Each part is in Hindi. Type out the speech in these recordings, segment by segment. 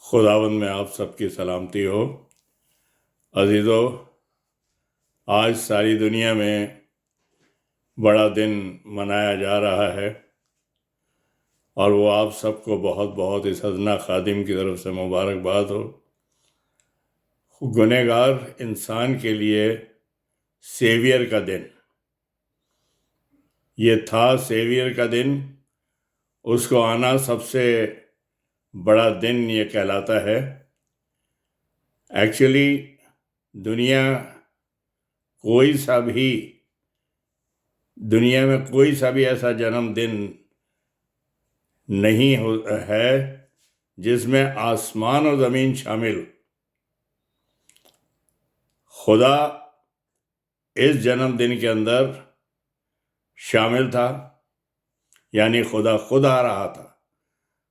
खुदावंद में आप सबकी सलामती हो। अजीज़ों, आज सारी दुनिया में बड़ा दिन मनाया जा रहा है और वो आप सबको बहुत बहुत इस अदना खादिम की तरफ से मुबारकबाद हो। गुनहगार इंसान के लिए सेवियर का दिन, ये था सेवियर का दिन। उसको आना सबसे बड़ा दिन ये कहलाता है। एक्चुअली दुनिया में कोई सा भी ऐसा जन्मदिन नहीं है जिसमें आसमान और ज़मीन शामिल। खुदा इस जन्मदिन के अंदर शामिल था, यानी खुदा खुद आ रहा था।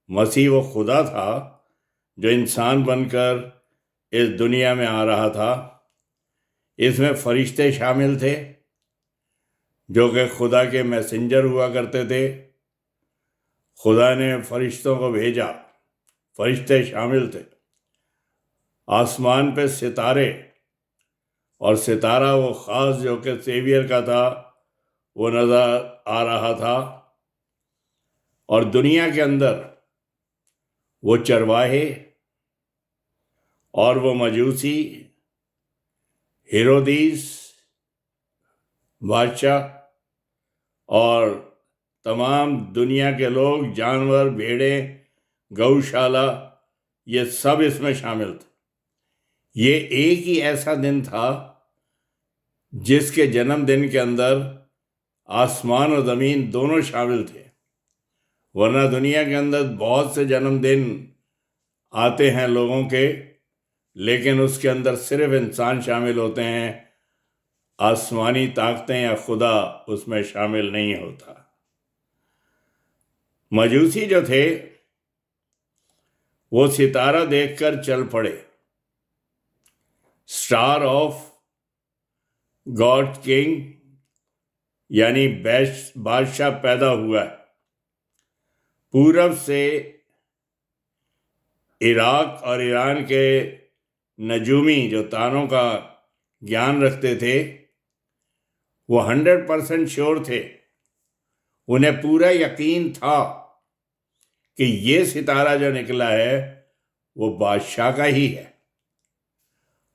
मसीह वो खुदा था जो इंसान बनकर इस दुनिया में आ रहा था। इसमें फरिश्ते शामिल थे जो कि खुदा के मैसेंजर हुआ करते थे। खुदा ने फरिश्तों को भेजा, फरिश्ते शामिल थे। आसमान पे सितारे, और सितारा वो ख़ास जो कि सेवियर का था वो नज़र आ रहा था। और दुनिया के अंदर वो चरवाहे और वो मजूसी, हेरोदीस बादशाह और तमाम दुनिया के लोग, जानवर, भेड़ें, गौशाला, ये सब इसमें शामिल थे। ये एक ही ऐसा दिन था जिसके जन्मदिन के अंदर आसमान और ज़मीन दोनों शामिल थे। वरना दुनिया के अंदर बहुत से जन्मदिन आते हैं लोगों के, लेकिन उसके अंदर सिर्फ इंसान शामिल होते हैं। आसमानी ताकतें या खुदा उसमें शामिल नहीं होता। मजूसी जो थे वो सितारा देखकर चल पड़े। स्टार ऑफ गॉड किंग, यानी बादशाह पैदा हुआ है। पूरब से इराक और ईरान के नजूमी जो तारों का ज्ञान रखते थे वो 100% श्योर थे। उन्हें पूरा यकीन था कि ये सितारा जो निकला है वो बादशाह का ही है।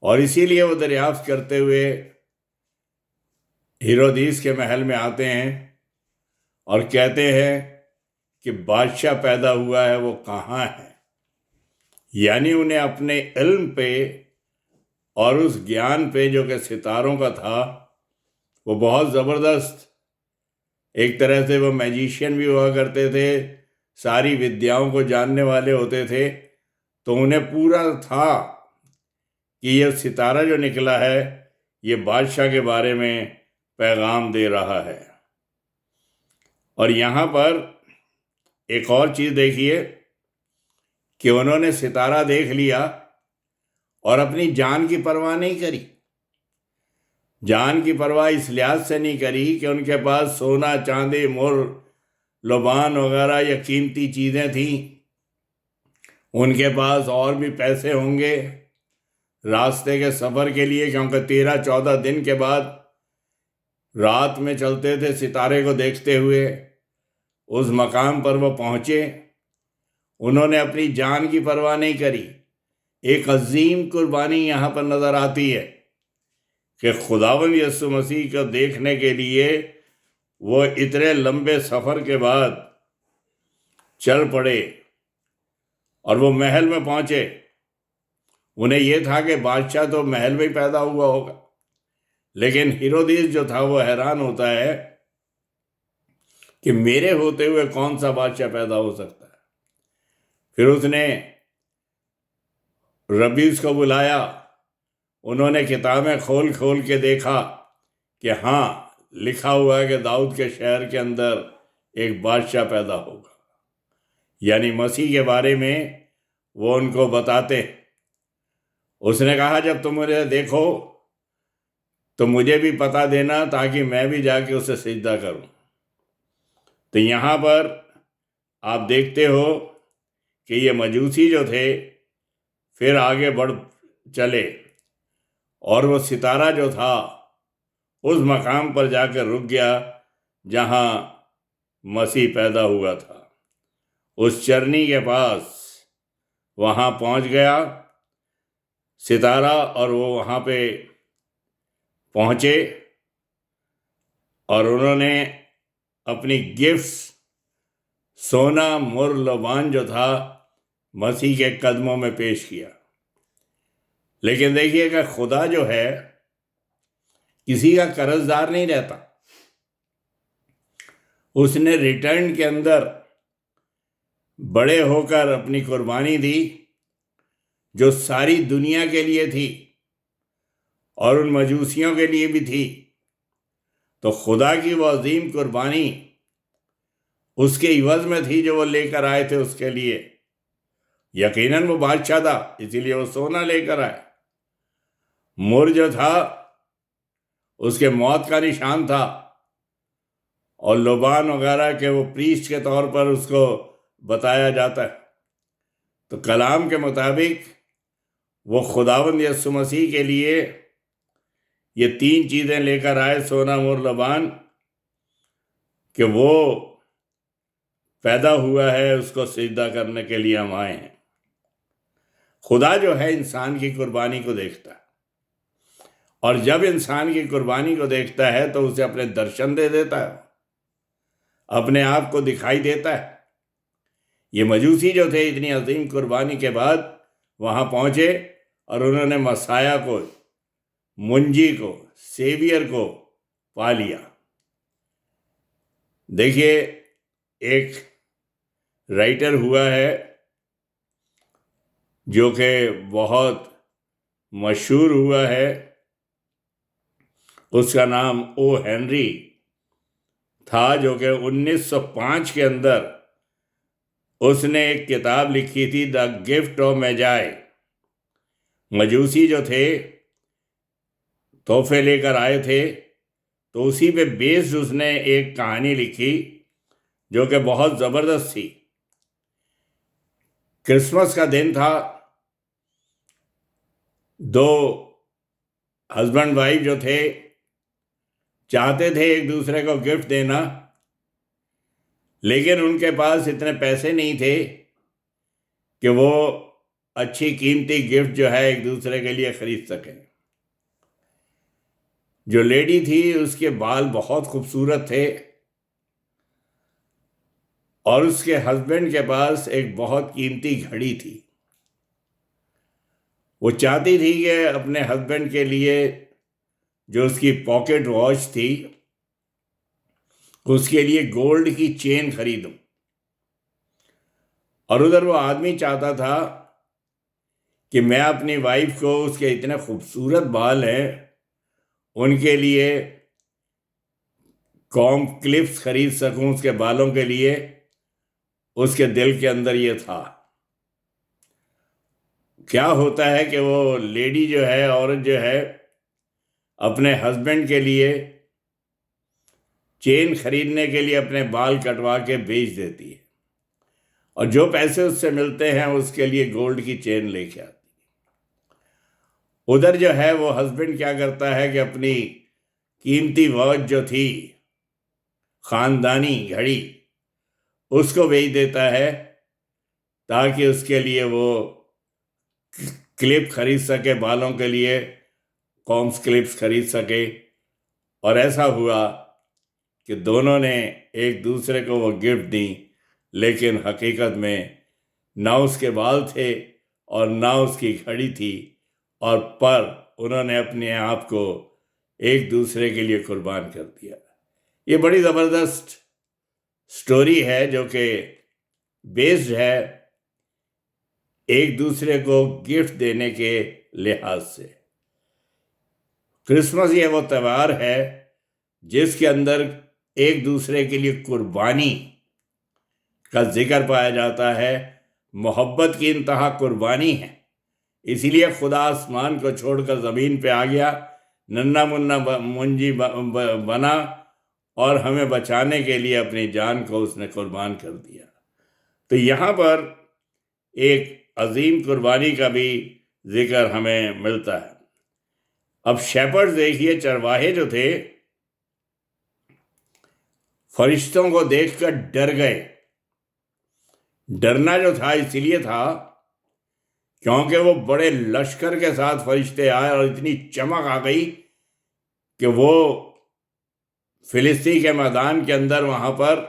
और इसीलिए वो दरियाफ्त करते हुए हेरोदीस के महल में आते हैं और कहते हैं कि बादशाह पैदा हुआ है, वो कहाँ है। यानी उन्हें अपने इल्म पे और उस ज्ञान पे जो कि सितारों का था वो बहुत ज़बरदस्त। एक तरह से वो मैजिशियन भी हुआ करते थे, सारी विद्याओं को जानने वाले होते थे। तो उन्हें पूरा था कि ये सितारा जो निकला है ये बादशाह के बारे में पैगाम दे रहा है। और यहाँ पर एक और चीज़ देखिए कि उन्होंने सितारा देख लिया और अपनी जान की परवाह नहीं करी। जान की परवाह इस लिहाज से नहीं करी कि उनके पास सोना, चांदी, मुर, लोबान वगैरह या कीमती चीज़ें थीं। उनके पास और भी पैसे होंगे रास्ते के सफ़र के लिए, क्योंकि 13-14 दिन के बाद रात में चलते थे सितारे को देखते हुए। उस मकाम पर वो पहुँचे, उन्होंने अपनी जान की परवाह नहीं करी। एक अजीम कुर्बानी यहाँ पर नज़र आती है कि खुदावंद यीशु मसीह को देखने के लिए वो इतने लंबे सफ़र के बाद चल पड़े और वो महल में पहुँचे। उन्हें यह था कि बादशाह तो महल में ही पैदा हुआ होगा, लेकिन हेरोदेस जो था वो हैरान होता है कि मेरे होते हुए कौन सा बादशाह पैदा हो सकता है। फिर उसने रबीस को बुलाया, उन्होंने किताबें खोल खोल के देखा कि हाँ, लिखा हुआ है कि दाऊद के शहर के अंदर एक बादशाह पैदा होगा। यानी मसीह के बारे में वो उनको बताते। उसने कहा जब तुम मुझे देखो तो मुझे भी पता देना ताकि मैं भी जाके उसे सिजदा करूं। तो यहाँ पर आप देखते हो कि ये मजूसी जो थे फिर आगे बढ़ चले और वो सितारा जो था उस मकाम पर जाकर रुक गया जहां मसीह पैदा हुआ था। उस चरनी के पास वहां पहुंच गया सितारा, और वो वहां पे पहुंचे और उन्होंने अपनी गिफ्ट्स सोना मुर लोबान जो था मसीह के कदमों में पेश किया। लेकिन देखिएगा, खुदा जो है किसी का कर्जदार नहीं रहता। उसने रिटर्न के अंदर बड़े होकर अपनी कुर्बानी दी जो सारी दुनिया के लिए थी और उन मजूसियों के लिए भी थी। तो खुदा की वो अजीम कुर्बानी उसके इवज में थी जो वो लेकर आए थे उसके लिए। यकीनन वो बादशाह था, इसीलिए वो सोना लेकर आए। मुर जो था उसके मौत का निशान था, और लोबान वगैरह के वो प्रीस्ट के तौर पर उसको बताया जाता है। तो कलाम के मुताबिक वो खुदावंद यीशु मसीह के लिए ये 3 चीज़ें लेकर आए, सोना मुर लोबान, कि वो पैदा हुआ है, उसको सिजदा करने के लिए हम आए हैं। खुदा जो है इंसान की कुर्बानी को देखता है, और जब इंसान की कुर्बानी को देखता है तो उसे अपने दर्शन दे देता है, अपने आप को दिखाई देता है। ये मजूसी जो थे इतनी अजीम कुर्बानी के बाद वहां पहुंचे और उन्होंने मसाया को, मुंजी को, सेवियर को पा लिया। देखिए, एक राइटर हुआ है जो कि बहुत मशहूर हुआ है, उसका नाम ओ हेनरी था, जो कि 1905 के अंदर उसने एक किताब लिखी थी, द गिफ्ट ऑफ मैजाई। मजूसी जो थे तोहफे लेकर आए थे, तो उसी पे बेस्ड उसने एक कहानी लिखी जो कि बहुत ज़बरदस्त थी। क्रिसमस का दिन था, 2 हस्बैंड वाइफ जो थे चाहते थे एक दूसरे को गिफ्ट देना, लेकिन उनके पास इतने पैसे नहीं थे कि वो अच्छी कीमती गिफ्ट जो है एक दूसरे के लिए खरीद सकें। जो लेडी थी उसके बाल बहुत खूबसूरत थे, और उसके हस्बैंड के पास एक बहुत कीमती घड़ी थी। वो चाहती थी कि अपने हस्बैंड के लिए जो उसकी पॉकेट वॉच थी उसके लिए गोल्ड की चेन खरीदूं, और उधर वो आदमी चाहता था कि मैं अपनी वाइफ को, उसके इतने खूबसूरत बाल हैं, उनके लिए कॉम क्लिप्स खरीद सकूं उसके बालों के लिए। उसके दिल के अंदर ये था। क्या होता है कि वो लेडी जो है, औरत जो है, अपने हस्बैंड के लिए चेन खरीदने के लिए अपने बाल कटवा के बेच देती है, और जो पैसे उससे मिलते हैं उसके लिए गोल्ड की चेन लेके आती है। उधर जो है वो हस्बैंड क्या करता है कि अपनी कीमती वॉच जो थी, खानदानी घड़ी, उसको बेच देता है ताकि उसके लिए वो क्लिप खरीद सके, बालों के लिए कॉम्स क्लिप्स खरीद सके। और ऐसा हुआ कि दोनों ने एक दूसरे को वो गिफ्ट दी, लेकिन हकीकत में ना उसके बाल थे और ना उसकी घड़ी थी, और पर उन्होंने अपने आप को एक दूसरे के लिए कुर्बान कर दिया। ये बड़ी ज़बरदस्त स्टोरी है जो कि बेस्ड है एक दूसरे को गिफ्ट देने के लिहाज से। क्रिसमस ये वो त्यौहार है जिसके अंदर एक दूसरे के लिए कुर्बानी का जिक्र पाया जाता है। मोहब्बत की इंतहा कुर्बानी है, इसीलिए खुदा आसमान को छोड़कर ज़मीन पे आ गया, नन्ना मुन्ना मुंजी बना, और हमें बचाने के लिए अपनी जान को उसने कुर्बान कर दिया। तो यहाँ पर एक अजीम कुर्बानी का भी जिक्र हमें मिलता है। अब शेपर्ड देखिए, चरवाहे जो थे फरिश्तों को देखकर डर गए। डरना जो था इसलिए था क्योंकि वो बड़े लश्कर के साथ फरिश्ते आए और इतनी चमक आ गई कि वो फिलिस्ती के मैदान के अंदर वहां पर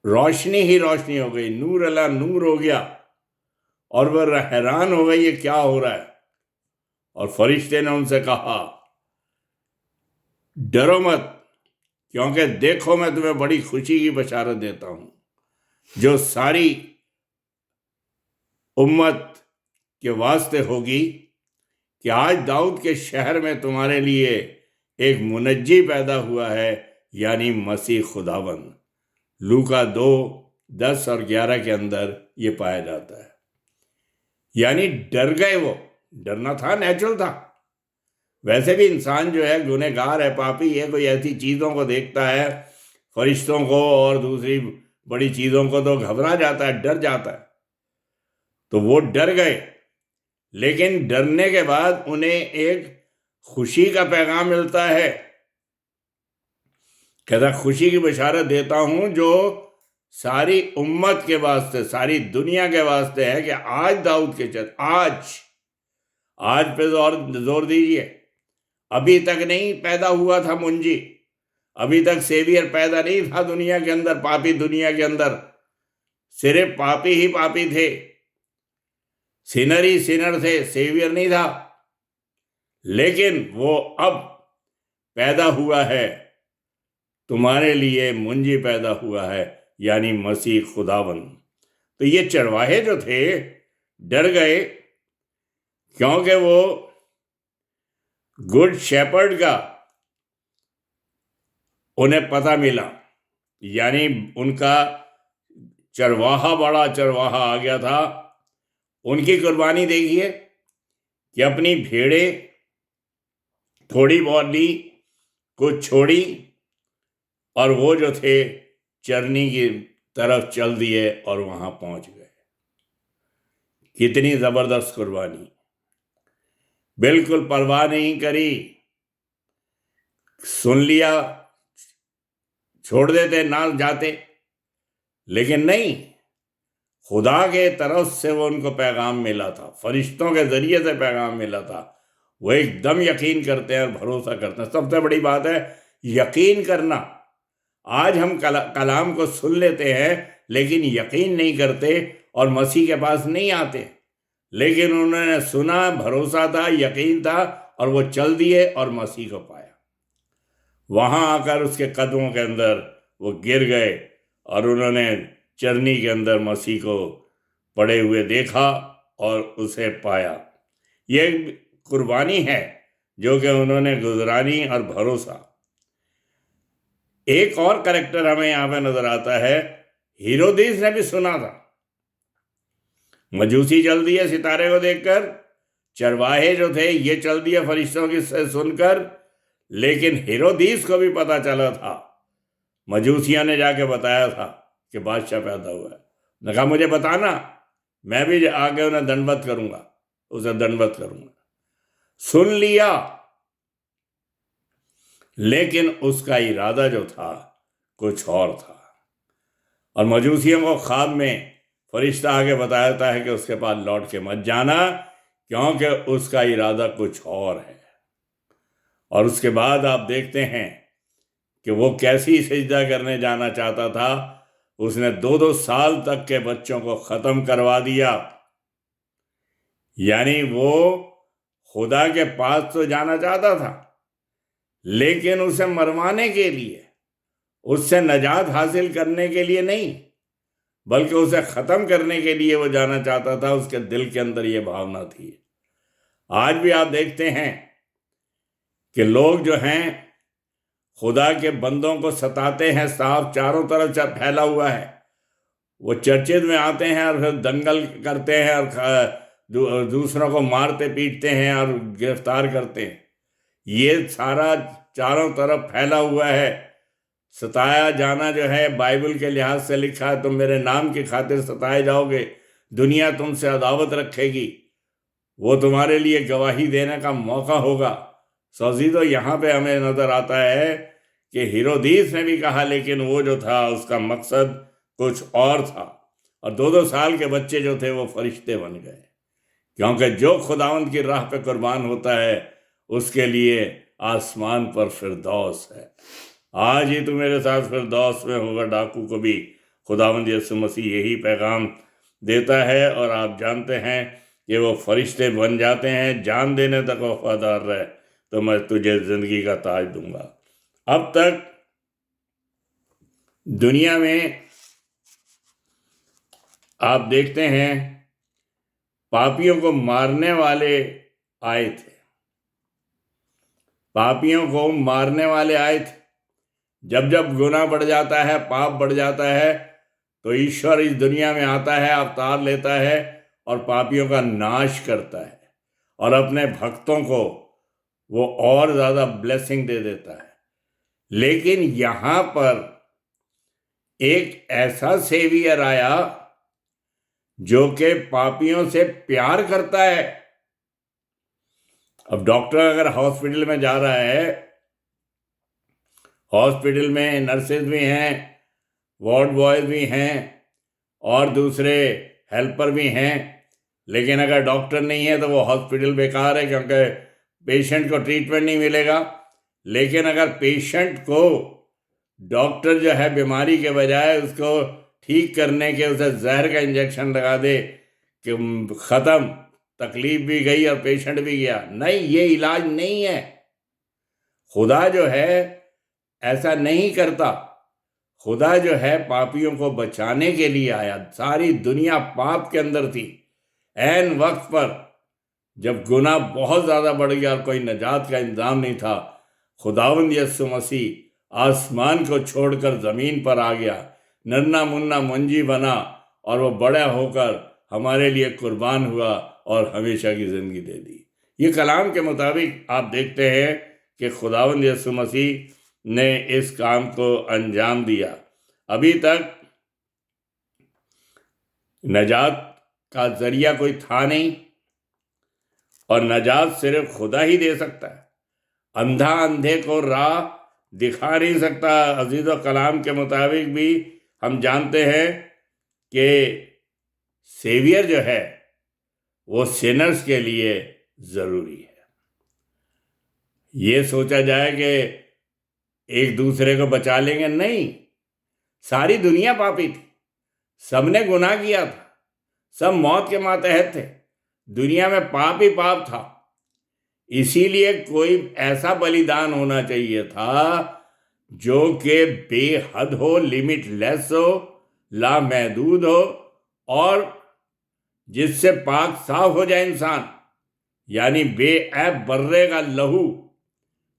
रोशनी ही रोशनी हो गई, नूर अला नूर हो गया और वह हैरान हो गई ये क्या हो रहा है। और फरिश्ते ने उनसे कहा डरो मत, क्योंकि देखो मैं तुम्हें बड़ी खुशी की बशारत देता हूं जो सारी उम्मत के वास्ते होगी कि आज दाऊद के शहर में तुम्हारे लिए एक मुनज्जी पैदा हुआ है, यानी मसीह खुदावंद। लूका 2:10 और 11 के अंदर ये पाया जाता है। यानी डर गए वो। डरना था, नेचुरल था। वैसे भी इंसान जो है गुनहगार है, पापी है, कोई ऐसी चीज़ों को देखता है, फरिश्तों को और दूसरी बड़ी चीज़ों को, तो घबरा जाता है, डर जाता है। तो वो डर गए, लेकिन डरने के बाद उन्हें एक खुशी का पैगाम मिलता है। कहता खुशी की बशारत देता हूं जो सारी उम्मत के वास्ते, सारी दुनिया के वास्ते है कि आज दाऊद के चल, आज पे जोर दीजिए। अभी तक नहीं पैदा हुआ था मुंजी, अभी तक सेवियर पैदा नहीं था दुनिया के अंदर, पापी दुनिया के अंदर सिर्फ पापी ही पापी थे, सिनर ही सिनर थे, सेवियर नहीं था। लेकिन वो अब पैदा हुआ है, तुम्हारे लिए मुंजी पैदा हुआ है, यानी मसीह खुदावंद। तो ये चरवाहे जो थे डर गए, क्योंकि वो गुड शेपर्ड का उन्हें पता मिला, यानी उनका चरवाहा, बड़ा चरवाहा आ गया था। उनकी कुर्बानी देखिए कि अपनी भेड़ें थोड़ी बहुत ली, कुछ छोड़ी, और वो जो थे चरनी की तरफ चल दिए और वहां पहुंच गए। कितनी जबरदस्त कुर्बानी, बिल्कुल परवाह नहीं करी। सुन लिया, छोड़ देते, ना जाते, लेकिन नहीं, खुदा के तरफ से वो उनको पैगाम मिला था, फरिश्तों के जरिए से पैगाम मिला था। वो एकदम यकीन करते हैं और भरोसा करते हैं। सबसे बड़ी बात है यकीन करना। आज हम कलाम को सुन लेते हैं लेकिन यकीन नहीं करते और मसीह के पास नहीं आते। लेकिन उन्होंने सुना, भरोसा था, यकीन था, और वो चल दिए और मसीह को पाया। वहां आकर उसके कदमों के अंदर वो गिर गए और उन्होंने चरनी के अंदर मसीह को पड़े हुए देखा और उसे पाया। ये कुर्बानी है जो कि उन्होंने गुजरानी और भरोसा। एक और कैरेक्टर हमें यहां पे नजर आता है, हेरोदेस ने भी सुना था। मजूसी चल दिए सितारे को देखकर, चरवाहे जो थे ये चल दिए फरिश्तों की सुनकर, लेकिन हेरोदेस को भी पता चला था, मजूसियों ने जाके बताया था कि बादशाह पैदा हुआ है। ने कहा मुझे बताना, मैं भी आगे उन्हें दंडवत करूंगा, उसे दंडवत करूंगा। सुन लिया, लेकिन उसका इरादा जो था कुछ और था। और मजूसियों को ख्वाब में फरिश्ता आगे बताता है कि उसके पास लौट के मत जाना, क्योंकि उसका इरादा कुछ और है। और उसके बाद आप देखते हैं कि वो कैसी सजदा करने जाना चाहता था। उसने 2-2 साल तक के बच्चों को ख़त्म करवा दिया। यानी वो खुदा के पास तो जाना चाहता था, लेकिन उसे मरवाने के लिए, उससे नजात हासिल करने के लिए नहीं, बल्कि उसे ख़त्म करने के लिए वो जाना चाहता था। उसके दिल के अंदर ये भावना थी। आज भी आप देखते हैं कि लोग जो हैं खुदा के बंदों को सताते हैं, साफ चारों तरफ फैला हुआ है। वो चर्चित में आते हैं और फिर दंगल करते हैं और दूसरों को मारते पीटते हैं और गिरफ्तार करते हैं। ये सारा चारों तरफ फैला हुआ है। सताया जाना जो है बाइबल के लिहाज से लिखा है, तुम मेरे नाम की खातिर सताए जाओगे, दुनिया तुमसे अदावत रखेगी, वो तुम्हारे लिए गवाही देने का मौका होगा। तो यहाँ पे हमें नजर आता है कि हेरोदीस ने भी कहा, लेकिन वो जो था उसका मकसद कुछ और था, और 2-2 साल के बच्चे जो थे वो फरिश्ते बन गए। क्योंकि जो खुदावंद की राह पे कुर्बान होता है उसके लिए आसमान पर फिरदौस है। आज ही तू मेरे साथ फिरदौस में होगा। डाकू को भी खुदावंद यीशु मसीह यही पैगाम देता है, और आप जानते हैं कि वो फरिश्ते बन जाते हैं, जान देने तक वफादार रहे तो मैं तुझे जिंदगी का ताज दूंगा। अब तक दुनिया में आप देखते हैं पापियों को मारने वाले आए थे, पापियों को मारने वाले आए थे। जब जब गुनाह बढ़ जाता है, पाप बढ़ जाता है, तो ईश्वर इस दुनिया में आता है, अवतार लेता है और पापियों का नाश करता है, और अपने भक्तों को वो और ज्यादा ब्लेसिंग दे देता है। लेकिन यहां पर एक ऐसा सेवियर आया जो कि पापियों से प्यार करता है। अब डॉक्टर अगर हॉस्पिटल में जा रहा है, हॉस्पिटल में नर्सेज भी हैं, वार्ड बॉयज भी हैं और दूसरे हेल्पर भी हैं, लेकिन अगर डॉक्टर नहीं है तो वो हॉस्पिटल बेकार है, क्योंकि पेशेंट को ट्रीटमेंट नहीं मिलेगा। लेकिन अगर पेशेंट को डॉक्टर जो है बीमारी के बजाय उसको ठीक करने के उसे जहर का इंजेक्शन लगा दे कि ख़त्म, तकलीफ भी गई और पेशेंट भी गया, नहीं, ये इलाज नहीं है। खुदा जो है ऐसा नहीं करता। खुदा जो है पापियों को बचाने के लिए आया। सारी दुनिया पाप के अंदर थी। ऐन वक्त पर जब गुनाह बहुत ज़्यादा बढ़ गया और कोई निजात का इंतजाम नहीं था, खुदावंद यीशु मसीह आसमान को छोड़कर ज़मीन पर आ गया, नन्ना मुन्ना मुंजी बना, और वो बड़ा होकर हमारे लिए कुर्बान हुआ और हमेशा की ज़िंदगी दे दी। ये कलाम के मुताबिक आप देखते हैं कि खुदावंद यीशु मसीह ने इस काम को अंजाम दिया। अभी तक नजात का जरिया कोई था नहीं, और नजात सिर्फ खुदा ही दे सकता है। अंधा अंधे को राह दिखा नहीं सकता। अजीज़ो, कलाम के मुताबिक भी हम जानते हैं कि सेवियर जो है वो सिनर्स के लिए ज़रूरी है। ये सोचा जाए कि एक दूसरे को बचा लेंगे, नहीं। सारी दुनिया पापी थी, सबने गुनाह किया था, सब मौत के मातहत थे, दुनिया में पाप ही पाप था। इसीलिए कोई ऐसा बलिदान होना चाहिए था जो कि बेहद हो, लिमिटलेस हो, लामहदूद हो, और जिससे पाक साफ हो जाए इंसान, यानी बेऐब बर्रे का लहू।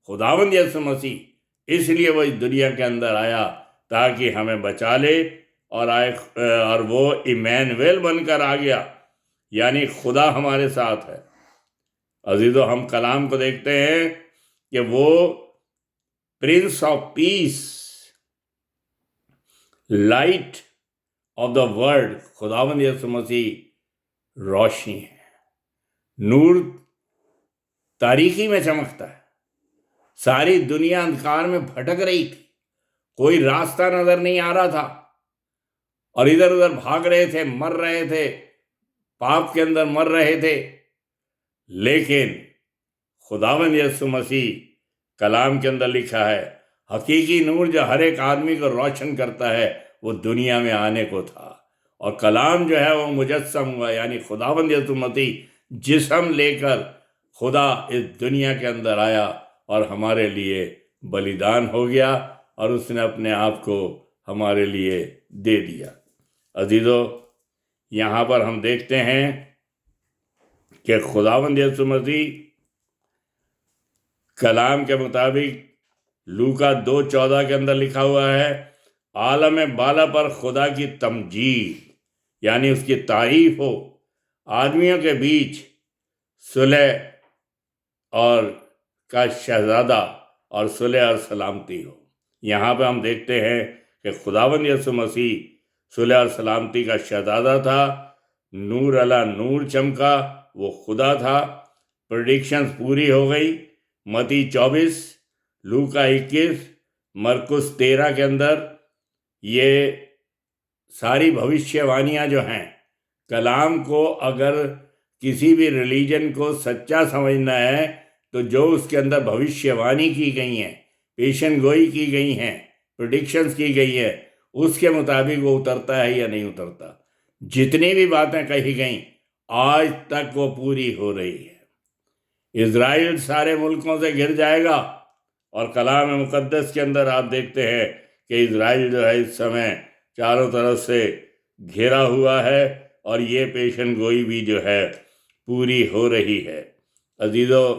खुदावंद यीशु मसीह इसलिए वो इस दुनिया के अंदर आया ताकि हमें बचा ले, और वो इमैनुएल बनकर आ गया, यानी खुदा हमारे साथ है। अजीजों, हम कलाम को देखते हैं कि वो Prince of peace, light of the world, खुदावंद यीशु मसीह रोशनी है। नूर तारीकी में चमकता है। सारी दुनिया अंधकार में भटक रही थी, कोई रास्ता नजर नहीं आ रहा था, और इधर उधर भाग रहे थे, मर रहे थे, पाप के अंदर मर रहे थे। लेकिन खुदावंद यीशु मसीह, कलाम के अंदर लिखा है, हकीकी नूर जो हर एक आदमी को रोशन करता है, वो दुनिया में आने को था। और कलाम जो है वो मुजस्सम हुआ, यानी खुदावंद यीशु मसीह जिस्म लेकर खुदा इस दुनिया के अंदर आया और हमारे लिए बलिदान हो गया, और उसने अपने आप को हमारे लिए दे दिया। अजीजों, यहाँ पर हम देखते हैं कि खुदावंद यीशु मसीह, कलाम के मुताबिक लूका 2:14 के अंदर लिखा हुआ है, आलम बाला पर खुदा की तमजीद, यानी उसकी तारीफ हो, आदमियों के बीच सुलह और का शहजादा, और सुलह और सलामती हो। यहाँ पे हम देखते हैं कि खुदावंद यीशु मसीह सुलह और सलामती का शहजादा था, नूर अला नूर चमका, वो खुदा था। प्रेडिक्शंस पूरी हो गई। मती 24, लूका 21, मरकुस 13 के अंदर ये सारी भविष्यवाणियां जो हैं, कलाम को अगर किसी भी रिलीजन को सच्चा समझना है तो जो उसके अंदर भविष्यवाणी की गई हैं, पेशन गोई की गई हैं, प्रेडिक्शंस की गई है, उसके मुताबिक वो उतरता है या नहीं उतरता। जितनी भी बातें कही गई आज तक वो पूरी हो रही है। इज़राइल सारे मुल्कों से घिर जाएगा और कलाम मुक़द्दस के अंदर आप देखते हैं कि इज़राइल जो है इस समय चारों तरफ से घिरा हुआ है और ये पेशन गोई भी जो है पूरी हो रही है। अजीज़ों,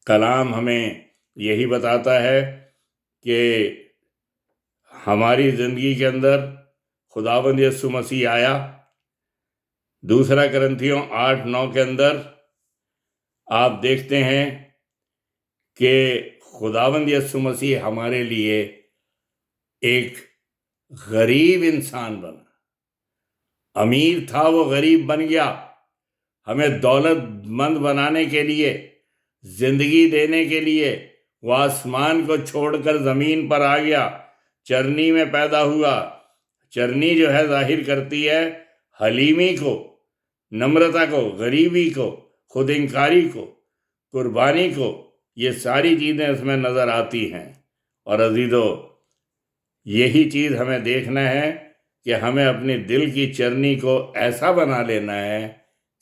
कलाम हमें यही बताता है कि हमारी ज़िंदगी के अंदर खुदावंद यीशु मसीह आया। दूसरा करंथियों 8-9 के अंदर आप देखते हैं कि खुदावंद यीशु मसीह हमारे लिए एक गरीब इंसान बना। अमीर था, वो गरीब बन गया। हमें दौलतमंद बनाने के लिए, जिंदगी देने के लिए वो आसमान को छोड़कर ज़मीन पर आ गया, चरनी में पैदा हुआ। चरनी जो है जाहिर करती है हलीमी को, नम्रता को, गरीबी को, खुद इनकारी को, कुर्बानी को। ये सारी चीज़ें इसमें नज़र आती हैं। और अजीज़ों, यही चीज़ हमें देखना है कि हमें अपने दिल की चरनी को ऐसा बना लेना है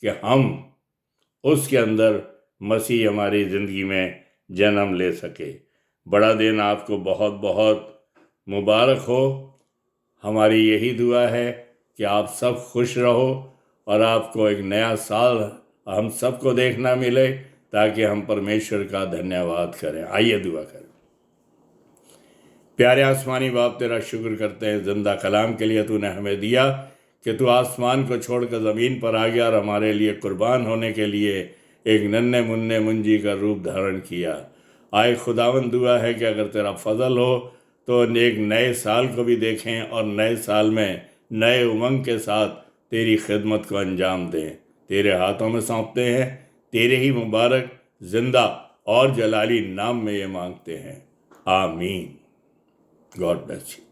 कि हम उसके अंदर मसीह हमारी ज़िंदगी में जन्म ले सके। बड़ा दिन आपको बहुत बहुत मुबारक हो। हमारी यही दुआ है कि आप सब खुश रहो और आपको एक नया साल हम सबको देखना मिले ताकि हम परमेश्वर का धन्यवाद करें। आइए दुआ करें। प्यारे आसमानी बाप, तेरा शुक्र करते हैं जिंदा कलाम के लिए तूने हमें दिया कि तू आसमान को छोड़कर ज़मीन पर आ गया और हमारे लिए कुर्बान होने के लिए एक नन्हे मुन्ने मुंजी का रूप धारण किया। आए खुदावन, दुआ है कि अगर तेरा फजल हो तो एक नए साल को भी देखें और नए साल में नए उमंग के साथ तेरी खिदमत को अंजाम दें। तेरे हाथों में सौंपते हैं, तेरे ही मुबारक, जिंदा और जलाली नाम में ये मांगते हैं, आमीन। God bless you.